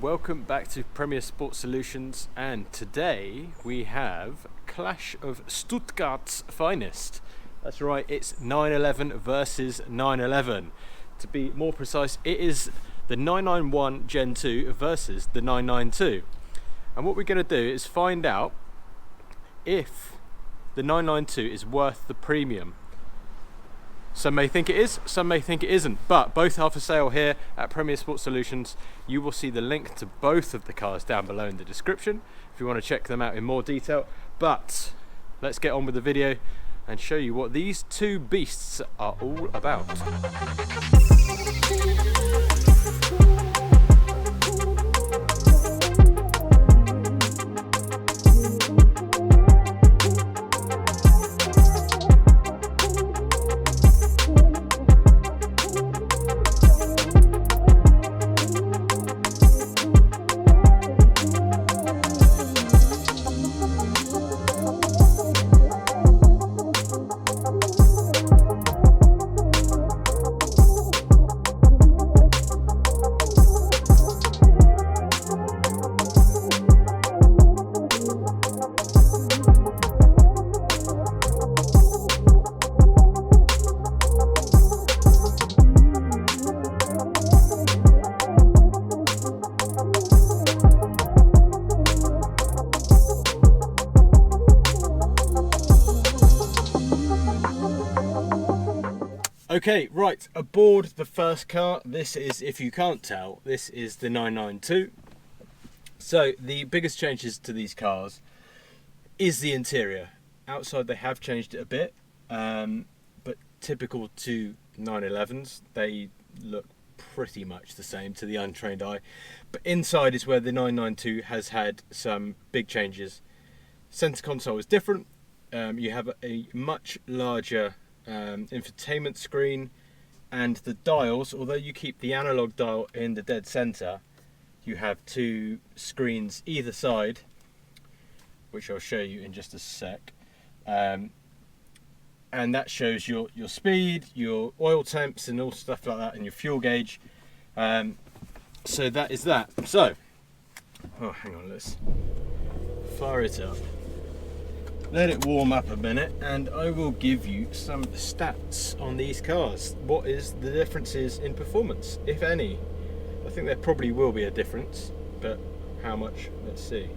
welcome back to Premier Sports Solutions, and today we have Clash of Stuttgart's finest. That's right, it's 911 versus 911. To be more precise, it is the 991 Gen 2 versus the 992. And what we're going to do is find out if the 992 is worth the premium. Some may think it is, some may think it isn't, but both are for sale here at Premier Sports Solutions. You will see the link to both of the cars down below in the description if you want to check them out in more detail. But let's get on with the video and show you what these two beasts are all about. Okay, right, aboard the first car. This is, if you can't tell, this is the 992. So the biggest changes to these cars is the interior. Outside they have changed it a bit, but typical to 911s, they look pretty much the same to the untrained eye. But inside is where the 992 has had some big changes. Center console is different. You have a much larger infotainment screen, and the dials, although you keep the analog dial in the dead center, you have two screens either side, which I'll show you in just a sec, and that shows your speed, your oil temps and all stuff like that, and your fuel gauge. So that is that. So hang on, let's fire it up. Let it warm up a minute and I will give you some stats on these cars. What is the differences in performance, if any? I think there probably will be a difference, but how much? Let's see.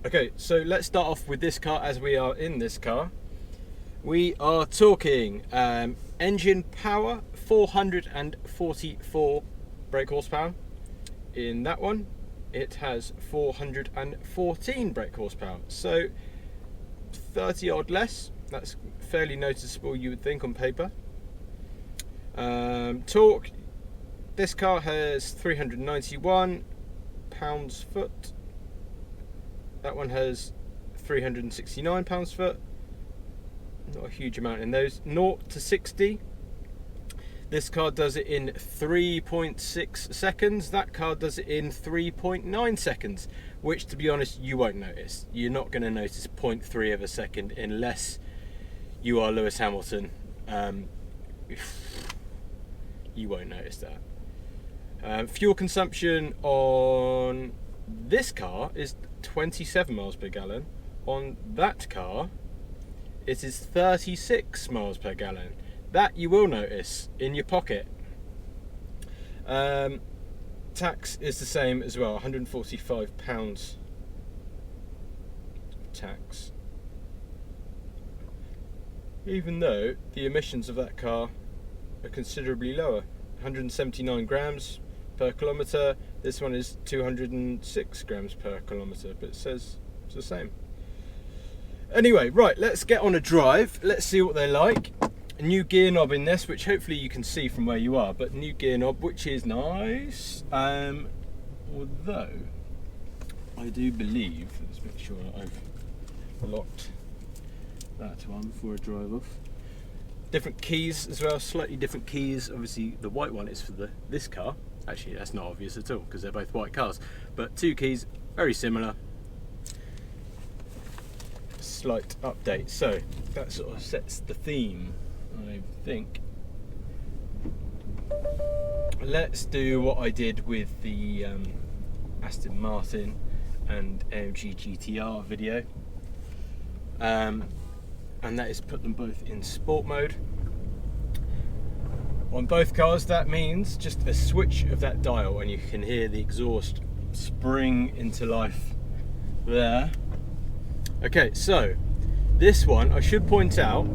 Okay, so let's start off with this car as we are in this car. We are talking engine power, 444 brake horsepower. In that one, it has 414 brake horsepower. So 30 odd less. That's fairly noticeable, you would think, on paper. Torque, this car has 391 pounds-foot. That one has 369 pounds-foot. Not a huge amount in those. 0 to 60. This car does it in 3.6 seconds. That car does it in 3.9 seconds, which, to be honest, you won't notice. You're not going to notice 0.3 of a second unless you are Lewis Hamilton. You won't notice that. Fuel consumption on this car is 27 miles per gallon. On that car, it is 36 miles per gallon. That you will notice in your pocket. Tax is the same as well, £145 tax. Even though the emissions of that car are considerably lower, 179 grams per kilometre. This one is 206 grams per kilometre, but it says it's the same. Anyway, right, let's get on a drive. Let's see what they're like. A new gear knob in this, which hopefully you can see from where you are, but new gear knob, which is nice. Although I do believe, let's make sure that I've locked that one before I drive off. Different keys as well, slightly different keys. Obviously the white one is for this car. Actually, that's not obvious at all because they're both white cars, but two keys, very similar. Slight update, so that sort of sets the theme, I think. Let's do what I did with the Aston Martin and AMG GTR video, and that is put them both in sport mode. On both cars, that means just a switch of that dial and you can hear the exhaust spring into life there. Okay, so this one, I should point out,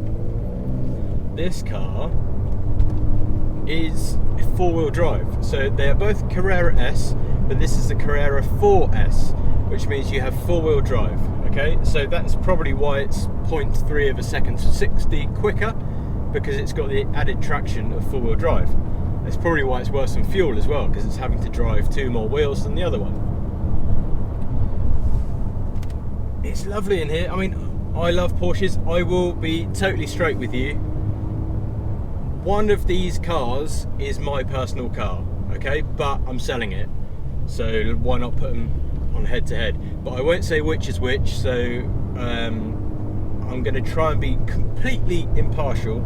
this car is four-wheel drive. So they are both Carrera S, but this is the Carrera 4S, which means you have four-wheel drive. Okay, so that's probably why it's 0.3 of a second to 60 quicker, because it's got the added traction of four-wheel drive. That's probably why it's worse than fuel as well, because it's having to drive two more wheels than the other one. It's lovely in here. I mean, I love Porsches. I will be totally straight with you. One of these cars is my personal car, okay? But I'm selling it, so why not put them on head-to-head? But I won't say which is which, so I'm going to try and be completely impartial.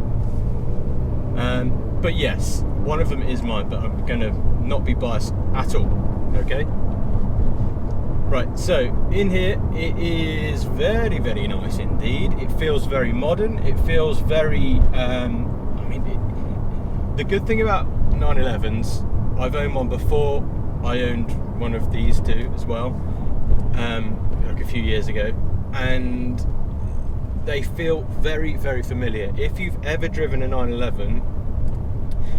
But yes, one of them is mine, but I'm going to not be biased at all, okay? Right, so in here it is very, very nice indeed. It feels very modern. It feels very, the good thing about 911s, I've owned one before. I owned one of these two as well, like a few years ago, and they feel very, very familiar. If you've ever driven a 911,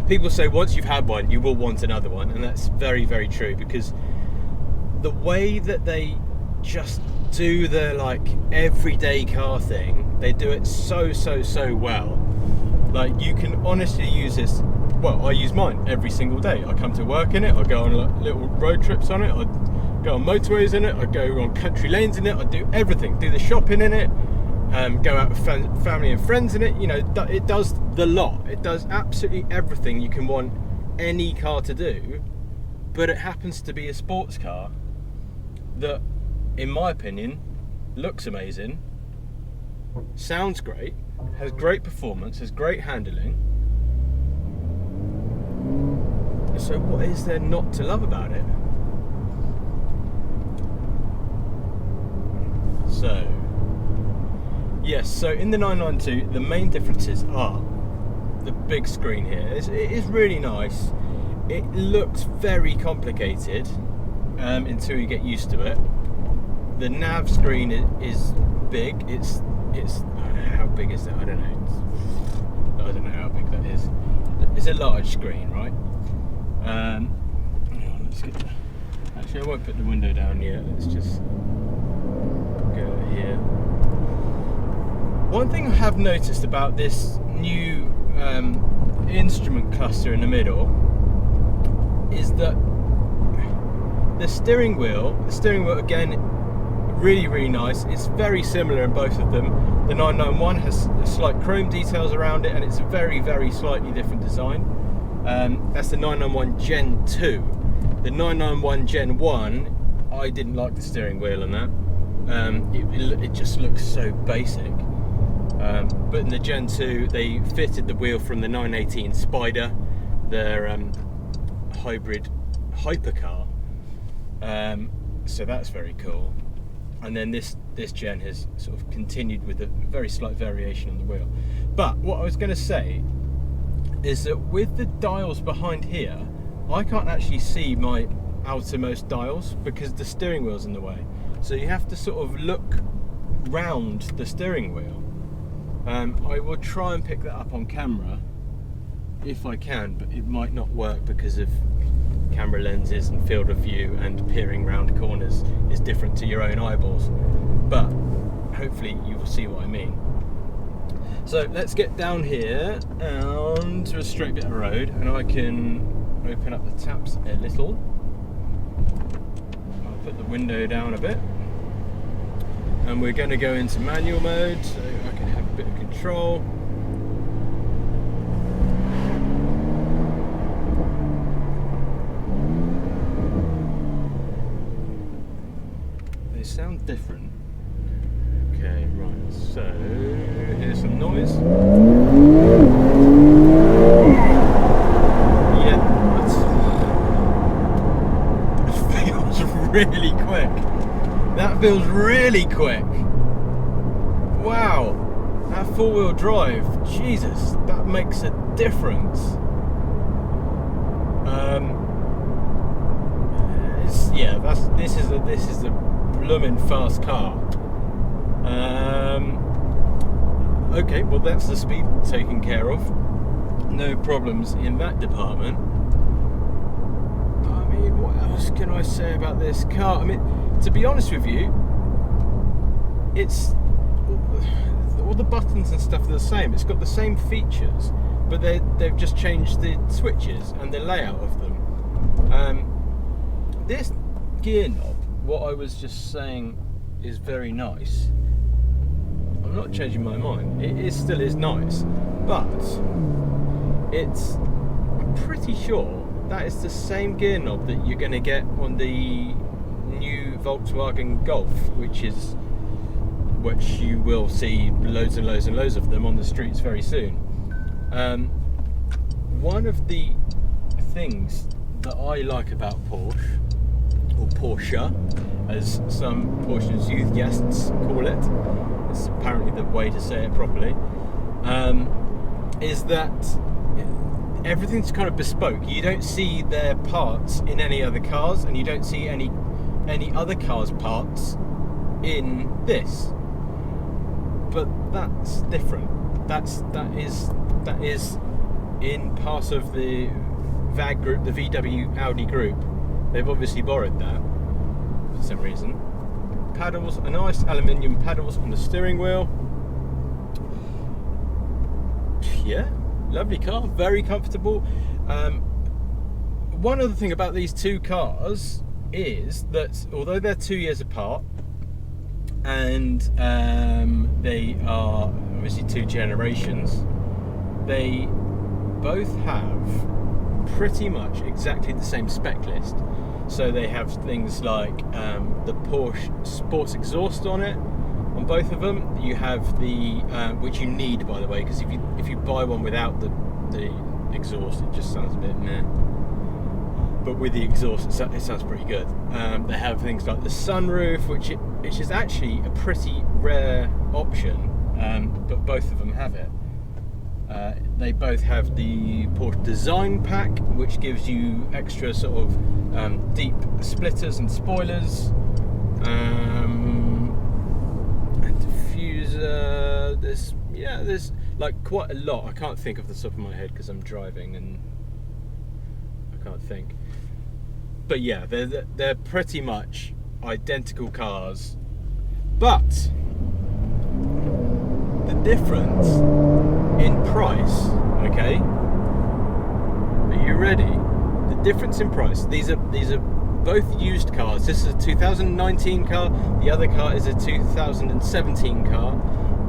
people say once you've had one, you will want another one, and that's very, very true, because the way that they just do the like everyday car thing, they do it so well. Like, you can honestly use this. Well, I use mine every single day. I come to work in it, I go on like little road trips on it, I go on motorways in it, I go on country lanes in it, I do everything, do the shopping in it, go out with family and friends in it. You know, it does the lot. It does absolutely everything you can want any car to do, but it happens to be a sports car that, in my opinion, looks amazing, sounds great, has great performance, has great handling. So what is there not to love about it? So, yes, so in the 992, the main differences are the big screen here. It is really nice. It looks very complicated until you get used to it. The nav screen is big. It's I don't know how big is that. I don't know how big that is. It's a large screen, right? Hang on, let's get. Actually, I won't put the window down yet. Let's just go here. One thing I have noticed about this new instrument cluster in the middle is that the steering wheel again, really nice. It's very similar in both of them. The 991 has slight chrome details around it, and it's a very slightly different design. That's the 991 Gen 2. The 991 Gen 1, I didn't like the steering wheel on that. It just looks so basic. But in the Gen 2, they fitted the wheel from the 918 Spider, their hybrid hypercar. So that's very cool. And then this gen has sort of continued with a very slight variation on the wheel. But what I was going to say is that with the dials behind here, I can't actually see my outermost dials because the steering wheel's in the way. So you have to sort of look round the steering wheel. I will try and pick that up on camera if I can, but it might not work because of camera lenses and field of view, and peering round corners is different to your own eyeballs. But hopefully you will see what I mean. So let's get down here and to a straight bit of road, and I can open up the taps a little. I'll put the window down a bit, and we're going to go into manual mode so I can have a bit of control. They sound different. Okay, right, so here's some noise. Yeah, that feels really quick. That feels really quick. Wow, that four-wheel drive, Jesus, that makes a difference. This is a blooming fast car. Okay, well that's the speed taken care of. No problems in that department. I mean, what else can I say about this car? I mean, to be honest with you, it's all the buttons and stuff are the same. It's got the same features, but they've just changed the switches and the layout of them. This gear knob, what I was just saying, is very nice. I'm not changing my mind. It still is nice, but I'm pretty sure that is the same gear knob that you're going to get on the new Volkswagen Golf, which you will see loads and loads and loads of them on the streets very soon. One of the things that I like about Porsche, or Porsche, as some Porsche enthusiasts call it, it's apparently the way to say it properly, is that everything's kind of bespoke. You don't see their parts in any other cars, and you don't see any other cars' parts in this. But that's different. That is in part of the VAG group, the VW Audi group. They've obviously borrowed that for some reason. Paddles are nice, aluminium paddles on the steering wheel. Yeah, lovely car, very comfortable. One other thing about these two cars is that although they're 2 years apart, and they are obviously two generations, they both have pretty much exactly the same spec list. So they have things like the Porsche sports exhaust on it, on both of them. You have the which you need, by the way, because if you buy one without the exhaust, it just sounds a bit meh. But with the exhaust, it sounds pretty good. They have things like the sunroof, which is actually a pretty rare option, but both of them have it. They both have the Porsche Design Pack, which gives you extra sort of deep splitters and spoilers, and diffuser. There's like quite a lot. I can't think off the top of my head because I'm driving and I can't think. But yeah, they're pretty much identical cars, but the difference in price, okay? Are you ready? The difference in price. These are both used cars. This is a 2019 car. The other car is a 2017 car.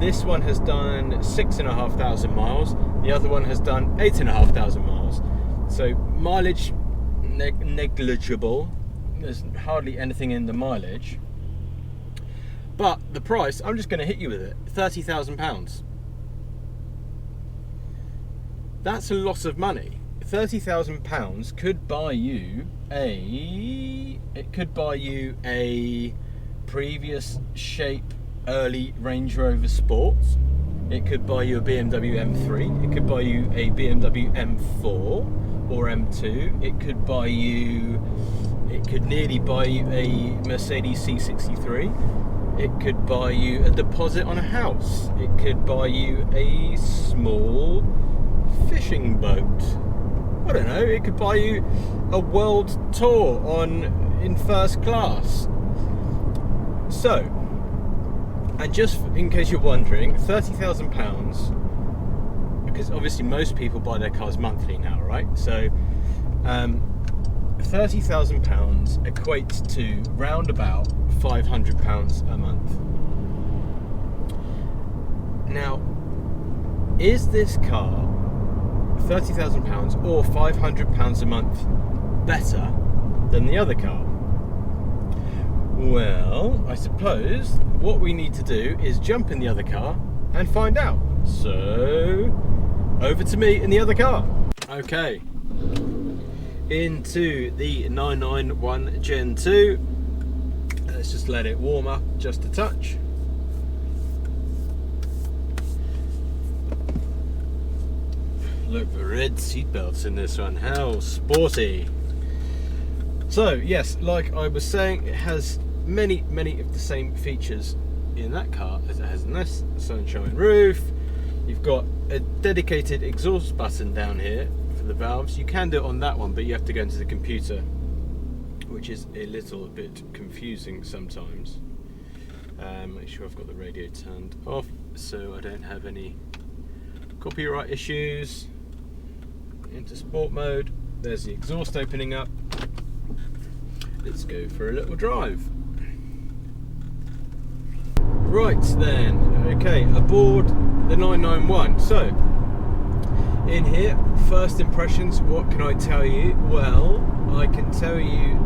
This one has done 6,500 miles. The other one has done 8,500 miles. So mileage negligible. There's hardly anything in the mileage. But the price, I'm just going to hit you with it. £30,000. That's a lot of money. £30,000 could buy you a previous shape early Range Rover Sport. It could buy you a BMW M3. It could buy you a BMW M4 or M2. It could nearly buy you a Mercedes C63. It could buy you a deposit on a house. It could buy you a small fishing boat. I don't know, it could buy you a world tour in first class. So, and just in case you're wondering, £30,000, because obviously most people buy their cars monthly now, right? So £30,000 equates to round about £500 a month. Now, is this car £30,000 or £500 a month better than the other car? Well, I suppose what we need to do is jump in the other car and find out. So, over to me in the other car. Okay, into the 991 Gen 2. let it warm up just a touch. Look, the red seatbelts in this one, how sporty. So yes, like I was saying, it has many of the same features in that car as it has in this. Sunshine roof, you've got a dedicated exhaust button down here for the valves. You can do it on that one, but you have to go into the computer, which is a little bit confusing sometimes. Make sure I've got the radio turned off so I don't have any copyright issues. Into sport mode, there's the exhaust opening up. Let's go for a little drive. Right then, okay, aboard the 991. So, in here, first impressions, what can I tell you? Well, I can tell you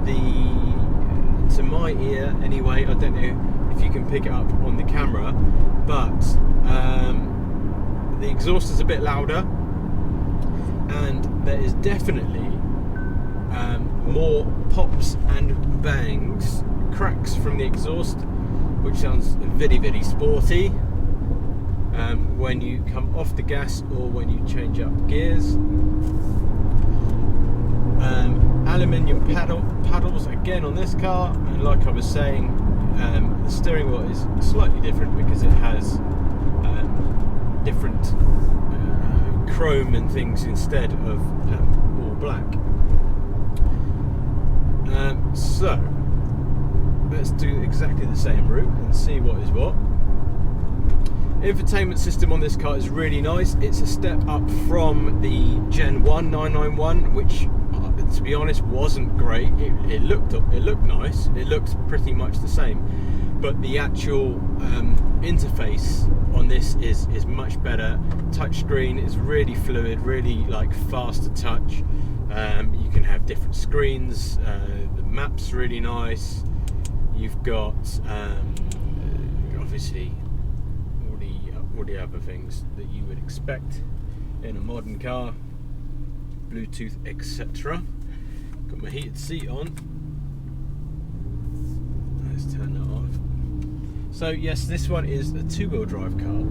to my ear anyway, I don't know if you can pick it up on the camera, but the exhaust is a bit louder, and there is definitely more pops and bangs, cracks from the exhaust, which sounds very sporty when you come off the gas or when you change up gears. Aluminium paddles again on this car, and like I was saying, the steering wheel is slightly different because it has different chrome and things instead of all black. So let's do exactly the same route and see what is what. Infotainment system on this car is really nice. It's a step up from the Gen 1 991, which to be honest wasn't great. It looked nice, it looks pretty much the same, but the actual interface on this is much better. Touchscreen is really fluid, really like fast to touch. You can have different screens, the map's really nice. You've got obviously all the other things that you would expect in a modern car, Bluetooth, etc. Got my heated seat on. Let's turn that off. So yes, this one is a two-wheel drive car.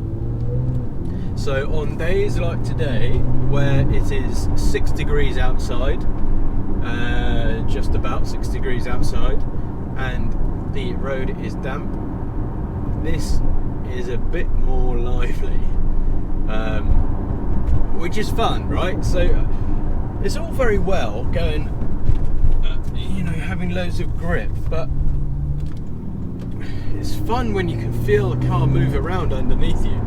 So on days like today, where it is 6 degrees outside, just about 6 degrees outside, and the road is damp, this is a bit more lively, which is fun, right? So it's all very well going, having loads of grip, but it's fun when you can feel the car move around underneath you.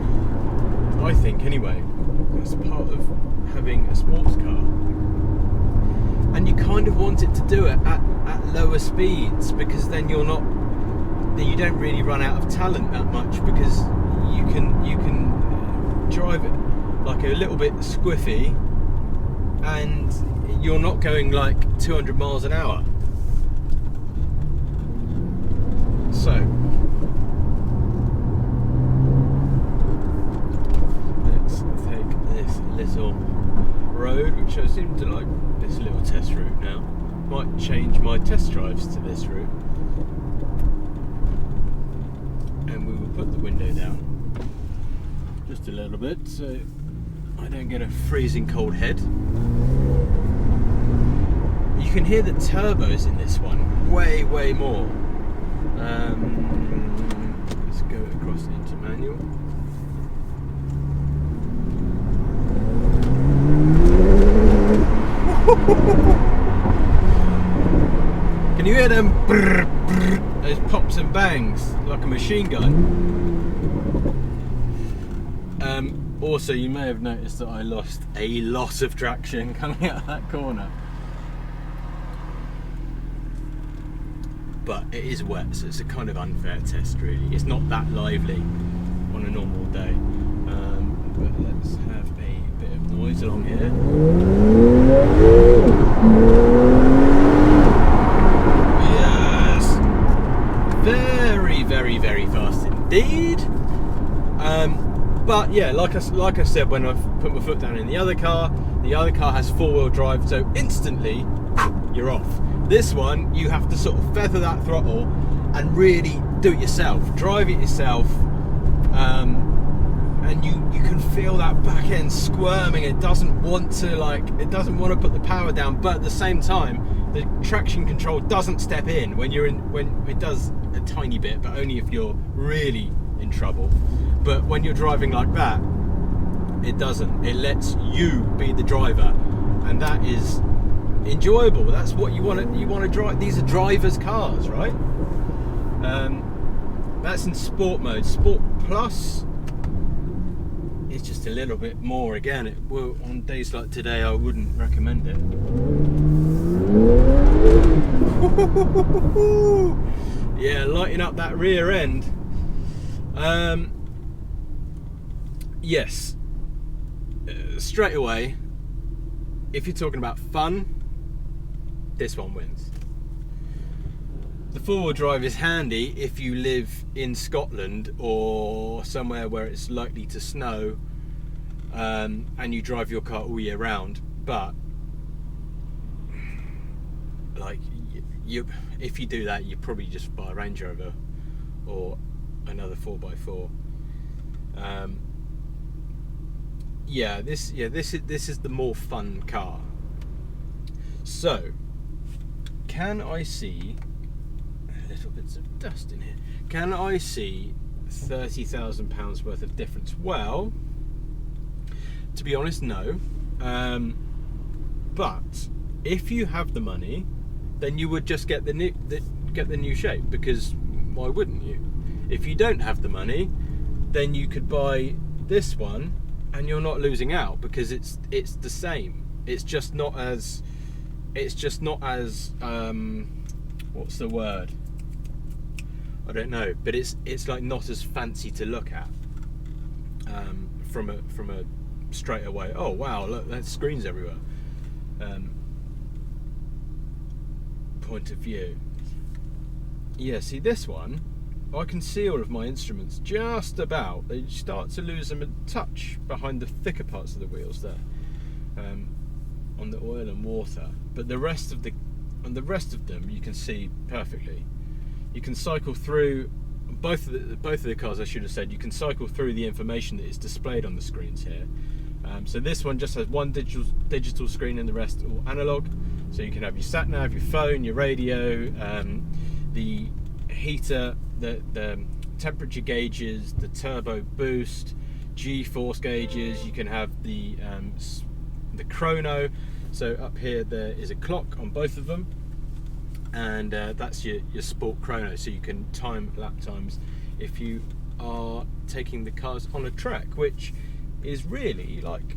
I think anyway, that's part of having a sports car. And you kind of want it to do it at lower speeds, because then you don't really run out of talent that much, because you can drive it like a little bit squiffy and you're not going like 200 miles an hour. So let's take this little road, which I seem to like this little test route now. Might change my test drives to this route. And we will put the window down just a little bit so I don't get a freezing cold head. You can hear the turbos in this one way more. Let's go across into manual. Can you hear them brr, brr, those pops and bangs like a machine gun? Also, you may have noticed that I lost a lot of traction coming out of that corner, but it is wet, so it's a kind of unfair test really. It's not that lively on a normal day, but let's have a bit of noise along here. Yes, very fast indeed. But yeah, like I said, when I've put my foot down in the other car has four-wheel drive, so instantly you're off. This one, you have to sort of feather that throttle and really do it yourself, drive it yourself, and you can feel that back end squirming. It doesn't want to put the power down, but at the same time the traction control doesn't step in when it does a tiny bit, but only if you're really in trouble. But when you're driving like that, it doesn't. It lets you be the driver, and that is enjoyable. That's what you want to drive. These are drivers' cars, right? That's in sport mode. Sport Plus is just a little bit more. Again, on days like today, I wouldn't recommend it. Yeah, lighting up that rear end. Yes, straight away, if you're talking about fun, this one wins. The four-wheel drive is handy if you live in Scotland or somewhere where it's likely to snow, and you drive your car all year round. But like, if you do that, you probably just buy a Range Rover or another 4x4. This is the more fun car. So, can I see little bits of dust in here? Can I see £30,000 worth of difference? Well, to be honest, no. But if you have the money, then you would just get the new shape, because why wouldn't you? If you don't have the money, then you could buy this one, and you're not losing out, because it's the same. It's just not as what's the word? I don't know, but it's like not as fancy to look at from a straight away. Oh wow, look, there's screens everywhere. Point of view. Yeah, see this one, I can see all of my instruments just about. They start to lose them a touch behind the thicker parts of the wheels there, on the oil and water. But the rest of them you can see perfectly. You can cycle through both of the cars. I should have said you can cycle through the information that is displayed on the screens here. So this one just has one digital screen, and the rest all analog. So you can have your sat nav, your phone, your radio, the heater, the temperature gauges, the turbo boost, G-force gauges. You can have the chrono. So up here there is a clock on both of them, and that's your sport chrono. So you can time lap times if you are taking the cars on a track, which is really, like,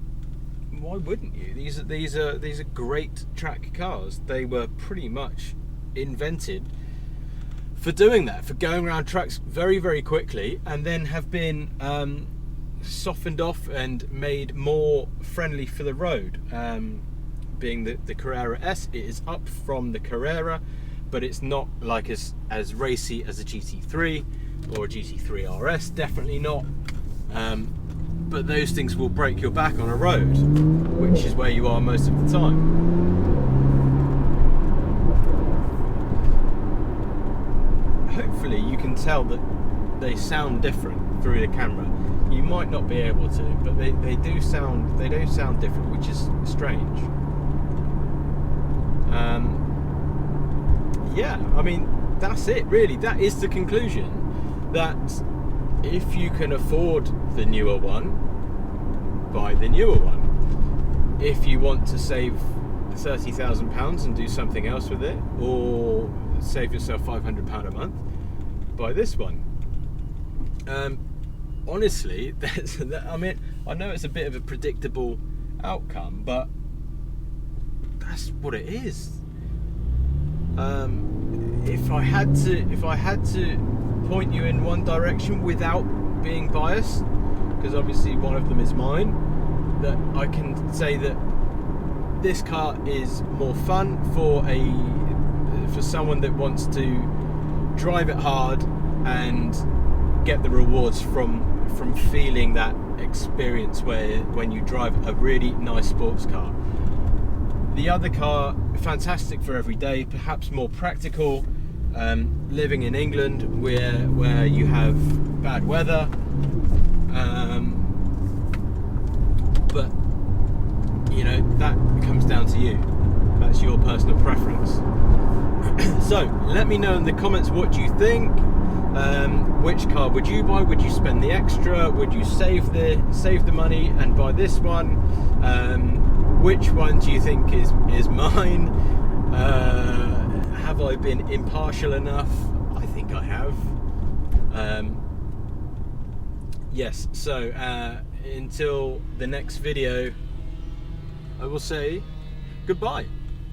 why wouldn't you? These are great track cars. They were pretty much invented for doing that, for going around tracks very, very quickly, and then have been softened off and made more friendly for the road. Being the Carrera S, it is up from the Carrera, but it's not like as racy as a GT3 or a GT3 RS, definitely not. But those things will break your back on a road, which is where you are most of the time. Hopefully you can tell that they sound different through the camera. You might not be able to, but they do sound different, which is strange. Yeah, I mean, that's it really. That is the conclusion, that if you can afford the newer one, buy the newer one. If you want to save £30,000 and do something else with it, or save yourself £500 a month, buy this one. Honestly, I mean, I know it's a bit of a predictable outcome, but that's what it is. If I had to point you in one direction without being biased, because obviously one of them is mine, that I can say that this car is more fun for someone that wants to drive it hard and get the rewards from feeling that experience when you drive a really nice sports car. The other car, fantastic for every day, perhaps more practical, living in England where you have bad weather, but you know, that comes down to you. That's your personal preference. So let me know in the comments what you think. Which car would you buy? Would you spend the extra? Would you save the money and buy this one? Which one do you think is mine? Have I been impartial enough? I think I have. Yes, so until the next video, I will say goodbye.